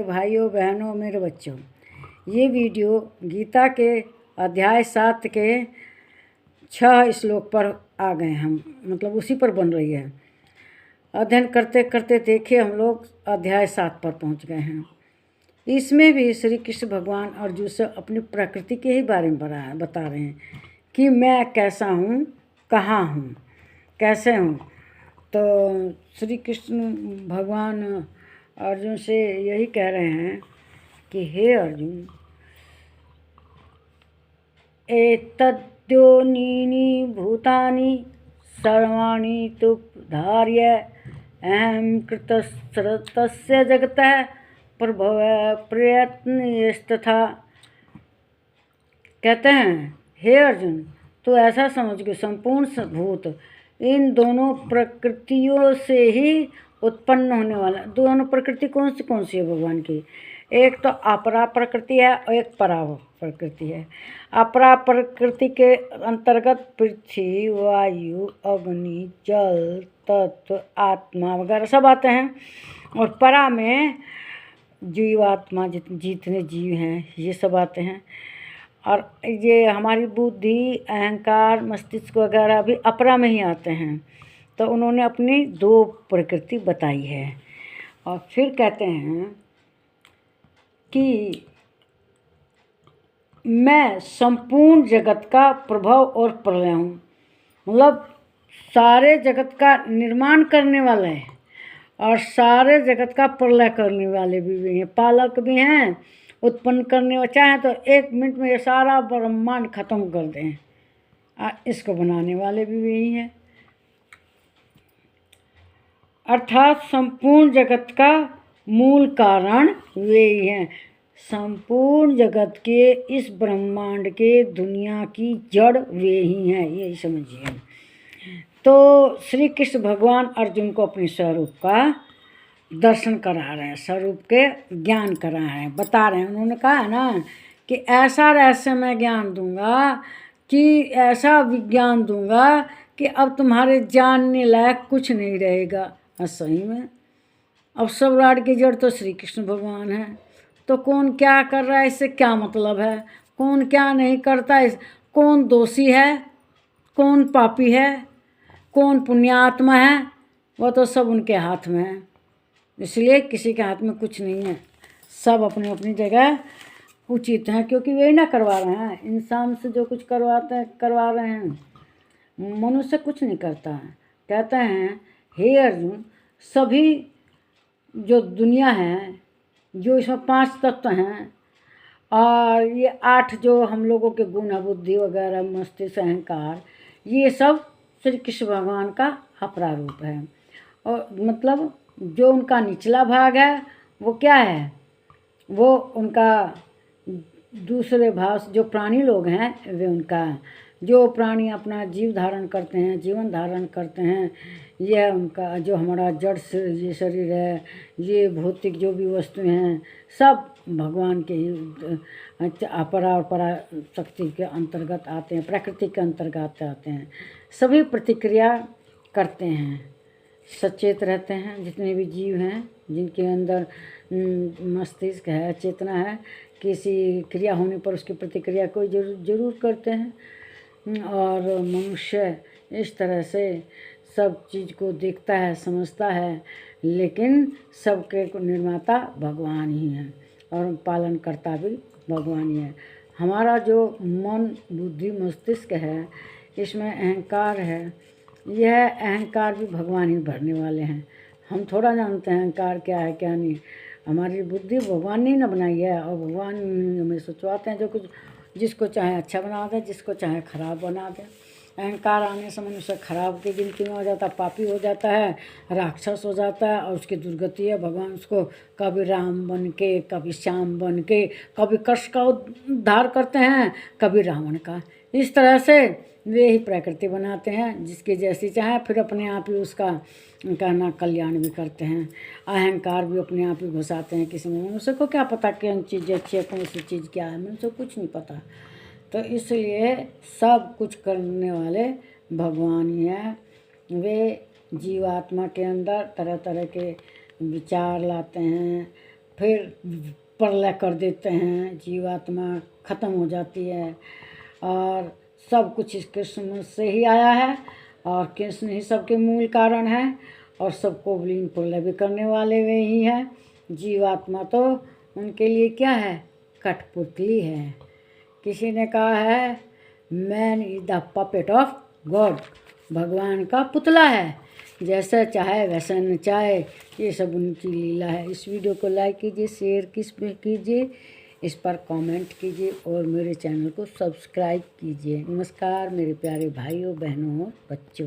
मेरे भाइयों बहनों मेरे बच्चों, ये वीडियो गीता के अध्याय 7 के 6 श्लोक पर आ गए हम, मतलब उसी पर बन रही है। अध्ययन करते करते देखिए हम लोग अध्याय 7 पर पहुंच गए हैं। इसमें भी श्री कृष्ण भगवान अर्जुन से अपनी प्रकृति के ही बारे में बता रहे हैं कि मैं कैसा हूँ, कहाँ हूँ, कैसे हूँ। तो श्री कृष्ण भगवान अर्जुन से यही कह रहे हैं कि हे अर्जुन, एतद्योनीनि भूतानि सर्वाणि तुपधार्य अहं कृतस्तस्य जगतः प्रभव प्रयत्नस्तथा। कहते हैं हे अर्जुन, तो ऐसा समझ के संपूर्ण भूत इन दोनों प्रकृतियों से ही उत्पन्न होने वाला। दोनों प्रकृति कौन सी है भगवान की? एक तो अपरा प्रकृति है और एक परा प्रकृति है। अपरा प्रकृति के अंतर्गत पृथ्वी, वायु, अग्नि, जल, तत्व, आत्मा वगैरह सब आते हैं। और परा में जीवात्मा जितने जीव हैं ये सब आते हैं। और ये हमारी बुद्धि, अहंकार, मस्तिष्क वगैरह भी अपरा में ही आते हैं। तो उन्होंने अपनी 2 प्रकृति बताई है। और फिर कहते हैं कि मैं संपूर्ण जगत का प्रभव और प्रलय हूँ, मतलब सारे जगत का निर्माण करने वाले हैं और सारे जगत का प्रलय करने वाले भी हैं, पालक भी हैं, उत्पन्न करने वाले। चाहे तो 1 मिनट में ये सारा ब्रह्मांड खत्म कर दें, इसको बनाने वाले भी वही हैं। अर्थात संपूर्ण जगत का मूल कारण वे ही हैं। संपूर्ण जगत के, इस ब्रह्मांड के, दुनिया की जड़ वे ही हैं, यही समझिए। तो श्री कृष्ण भगवान अर्जुन को अपने स्वरूप का दर्शन करा रहे हैं, स्वरूप के ज्ञान करा रहे हैं, बता रहे हैं। उन्होंने कहा है ना कि ऐसा रहस्यमय ज्ञान दूंगा, कि ऐसा विज्ञान दूंगा कि अब तुम्हारे जानने लायक कुछ नहीं रहेगा। और सही में अब सब राड की जड़ तो श्री कृष्ण भगवान है। तो कौन क्या कर रहा है इससे क्या मतलब है, कौन क्या नहीं करता है, कौन दोषी है, कौन पापी है, कौन पुण्यात्मा है, वो तो सब उनके हाथ में है। इसलिए किसी के हाथ में कुछ नहीं है, सब अपनी अपनी जगह उचित हैं, क्योंकि वे ना करवा रहे हैं। इंसान से जो कुछ करवा रहे हैं, मनुष्य कुछ नहीं करता है। कहते हैं हे अर्जुन, सभी जो दुनिया है, जो इसमें 5 तत्व हैं और ये 8 जो हम लोगों के गुण है, बुद्धि वगैरह, मस्तिष्क, अहंकार, ये सब श्री कृष्ण भगवान का अपरा रूप है। और मतलब जो उनका निचला भाग है वो क्या है? वो उनका दूसरे भाव जो प्राणी लोग हैं वे उनका, जो प्राणी अपना जीवन धारण करते हैं, यह उनका जो हमारा जड़ से ये शरीर है, ये भौतिक जो भी वस्तुएं हैं, सब भगवान के ही अपरा और परा शक्ति के अंतर्गत आते हैं, प्रकृति के अंतर्गत आते हैं। सभी प्रतिक्रिया करते हैं, सचेत रहते हैं। जितने भी जीव हैं जिनके अंदर मस्तिष्क है, चेतना है, किसी क्रिया होने पर उसकी प्रतिक्रिया कोई जरूर करते हैं। और मनुष्य इस तरह से सब चीज़ को देखता है, समझता है, लेकिन सबके निर्माता भगवान ही हैं और पालन करता भी भगवान ही है। हमारा जो मन, बुद्धि, मस्तिष्क है, इसमें अहंकार है, यह अहंकार भी भगवान ही भरने वाले हैं। हम थोड़ा जानते हैं अहंकार क्या है क्या नहीं। हमारी बुद्धि भगवान ने ना बनाई है और भगवान हमें सोचवाते हैं जो कुछ, जिसको चाहे अच्छा बना दे, जिसको चाहे खराब बना दे। अहंकार आने से मनुष्य खराब की गिनती में हो जाता है, पापी हो जाता है, राक्षस हो जाता है और उसकी दुर्गति है। भगवान उसको कभी राम बन के, कभी श्याम बन के, कभी कृष्ण का उद्धार करते हैं, कभी रावण का। इस तरह से वे ही प्रकृति बनाते हैं जिसकी जैसी चाहे, फिर अपने आप ही उसका कहना कल्याण भी करते हैं। अहंकार भी अपने आप ही घुसाते हैं किसी में। मनुष्य को क्या पता कौन चीज़ अच्छी है, कौन सी चीज़ क्या है, मनुष्य को कुछ नहीं पता। तो इसलिए सब कुछ करने वाले भगवान ही हैं। वे जीवात्मा के अंदर तरह तरह के विचार लाते हैं, फिर प्रलय कर देते हैं, जीवात्मा खत्म हो जाती है। और सब कुछ इस कृष्ण से ही आया है और कृष्ण ही सबके मूल कारण है और सबको विलीन प्रलय भी करने वाले वे ही हैं। जीवात्मा तो उनके लिए क्या है, कठपुतली है। किसी ने कहा है man is the puppet of God, भगवान का पुतला है, जैसा चाहे वैसा नचाए, ये सब उनकी लीला है। इस वीडियो को लाइक कीजिए, शेयर कीजिए, इस पर कमेंट कीजिए और मेरे चैनल को सब्सक्राइब कीजिए। नमस्कार मेरे प्यारे भाइयों बहनों और बच्चों।